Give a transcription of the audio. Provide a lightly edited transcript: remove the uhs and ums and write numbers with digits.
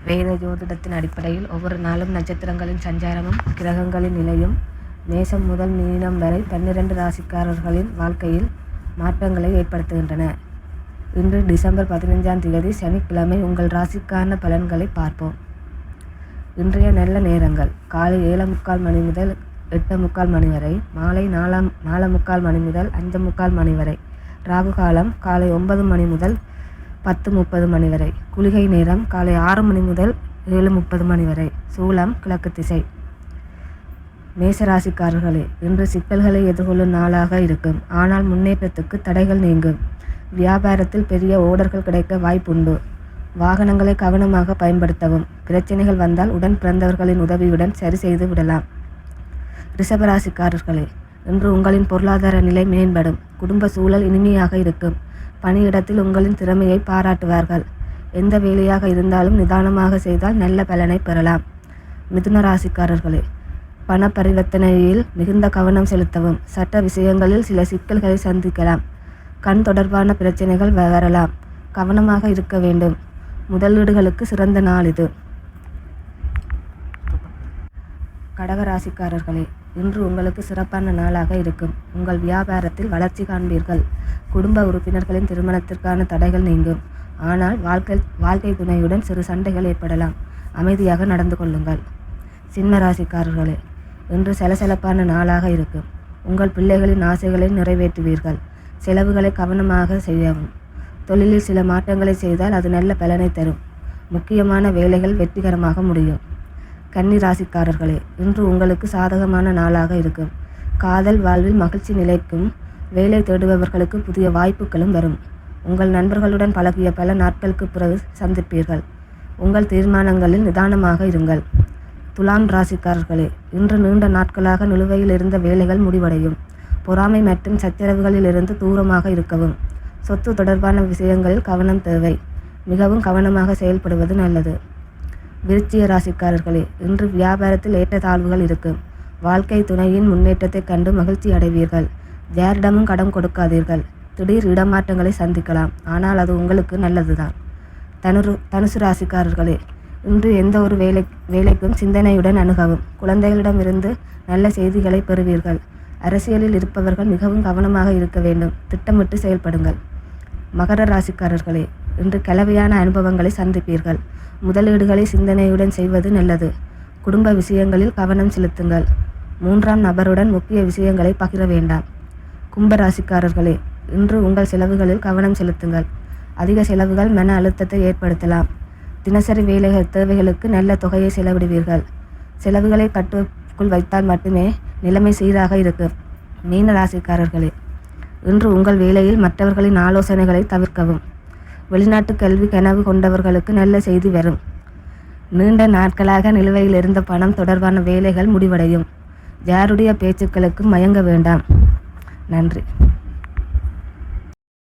வேத ஜோதிடத்தின் அடிப்படையில் ஒவ்வொரு நாளும் நட்சத்திரங்களின் சஞ்சாரமும் கிரகங்களின் நிலையும் மேஷம் முதல் மீனம் வரை 12 ராசிக்காரர்களின் வாழ்க்கையில் மாற்றங்களை ஏற்படுத்துகின்றன. இன்று டிசம்பர் 15ஆம் தேதி சனிக்கிழமை உங்கள் ராசிக்கான பலன்களை பார்ப்போம். இன்றைய நல்ல நேரங்கள் காலை 7:45 மணி முதல் 8:45 மணி வரை, மாலை 4:45 மணி முதல் 5:45 மணி வரை. ராகு காலம் காலை 9 மணி முதல் 10:30 மணி வரை. குளிகை நேரம் காலை 6 மணி முதல் 7:30 மணி வரை. சூலம் கிழக்கு திசை. மேசராசிக்காரர்களே, இன்று சிக்கல்களை எதிர்கொள்ளும் நாளாக இருக்கும். ஆனால் முன்னேற்றத்துக்கு தடைகள் நீங்கும். வியாபாரத்தில் பெரிய ஓர்டர்கள் கிடைக்க வாய்ப்புண்டு. வாகனங்களை கவனமாக பயன்படுத்தவும். பிரச்சனைகள் வந்தால் உடன் பிறந்தவர்களின் உதவியுடன் சரி செய்து விடலாம். ரிஷபராசிக்காரர்களே, இன்று உங்களின் பொருளாதார நிலை மேம்படும். குடும்ப சூழல் இனிமையாக இருக்கும். பணியிடத்தில் உங்களின் திறமையை பாராட்டுவார்கள். எந்த வேலையாக இருந்தாலும் நிதானமாக செய்தால் நல்ல பலனை பெறலாம். மிதுன ராசிக்காரர்களே, பண பரிவர்த்தனையில் மிகுந்த கவனம் செலுத்தவும். சட்ட விஷயங்களில் சில சிக்கல்களை சந்திக்கலாம். கண் தொடர்பான பிரச்சனைகள் வரலாம். கவனமாக இருக்க வேண்டும். முதலீடுகளுக்கு சிறந்த நாள் இது. கடகராசிக்காரர்களே, இன்று உங்களுக்கு சிறப்பான நாளாக இருக்கும். உங்கள் வியாபாரத்தில் வளர்ச்சி காண்பீர்கள். குடும்ப உறுப்பினர்களின் திருமணத்திற்கான தடைகள் நீங்கும். ஆனால் வாழ்க்கை துணையுடன் சிறு சண்டைகள் ஏற்படலாம். அமைதியாக நடந்து கொள்ளுங்கள். சிம்ம ராசிக்காரர்களே, இன்று சலசலப்பான நாளாக இருக்கும். உங்கள் பிள்ளைகளின் ஆசைகளை நிறைவேற்றுவீர்கள். செலவுகளை கவனமாக செய்யவும். தொழிலில் சில மாற்றங்களை செய்தால் அது நல்ல பலனை தரும். முக்கியமான வேலைகள் வெற்றிகரமாக முடியும். கன்னி ராசிக்காரர்களே, இன்று உங்களுக்கு சாதகமான நாளாக இருக்கும். காதல் வாழ்வில் மகிழ்ச்சி நிலைக்கும். வேலை தேடுபவர்களுக்கு புதிய வாய்ப்புகளும் வரும். உங்கள் நண்பர்களுடன் பழகிய பல நாட்களுக்கு பிறகு சந்திப்பீர்கள். உங்கள் தீர்மானங்களில் நிதானமாக இருங்கள். துலாம் ராசிக்காரர்களே, இன்று நீண்ட நாட்களாக நிலுவையில் இருந்த வேலைகள் முடிவடையும். பொறாமை மற்றும் சச்சரவுகளில் இருந்து தூரமாக இருக்கவும். சொத்து தொடர்பான விஷயங்களில் கவனம் தேவை. மிகவும் கவனமாக செயல்படுவது நல்லது. விருச்சிக ராசிக்காரர்களே, இன்று வியாபாரத்தில் ஏற்றத்தாழ்வுகள் இருக்கும். வாழ்க்கை துணையின் முன்னேற்றத்தை கண்டு மகிழ்ச்சி அடைவீர்கள். யாரிடமும் கடன் கொடுக்காதீர்கள். திடீர் இடமாற்றங்களை சந்திக்கலாம். ஆனால் அது உங்களுக்கு நல்லதுதான். தனுசு ராசிக்காரர்களே, இன்று எந்த ஒரு வேலைக்கும் சிந்தனையுடன் அணுகவும். குழந்தைகளிடமிருந்து நல்ல செய்திகளை பெறுவீர்கள். அரசியலில் இருப்பவர்கள் மிகவும் கவனமாக இருக்க வேண்டும். திட்டமிட்டு செயல்படுங்கள். மகர ராசிக்காரர்களே, இன்று கலவையான அனுபவங்களை சந்திப்பீர்கள். முதலீடுகளை சிந்தனையுடன் செய்வது நல்லது. குடும்ப விஷயங்களில் கவனம் செலுத்துங்கள். 3ஆம் நபருடன் முக்கிய விஷயங்களை பகிர வேண்டாம். கும்பராசிக்காரர்களே, இன்று உங்கள் செலவுகளில் கவனம் செலுத்துங்கள். அதிக செலவுகள் மன அழுத்தத்தை ஏற்படுத்தலாம். தினசரி தேவைகளுக்கு நல்ல தொகையை செலவிடுவீர்கள். செலவுகளை கட்டுக்குள் வைத்தால் மட்டுமே நிலைமை சீராக இருக்கும். மீன ராசிக்காரர்களே, இன்று உங்கள் வேலையில் மற்றவர்களின் ஆலோசனைகளை தவிர்க்கவும். வெளிநாட்டு கல்வி கனவு கொண்டவர்களுக்கு நல்ல செய்தி வரும். நீண்ட நாட்களாக நிலுவையில் இருந்த பணம் தொடர்பான வேலைகள் முடிவடையும். யாருடைய பேச்சுக்களுக்கு மயங்க வேண்டாம். நன்றி.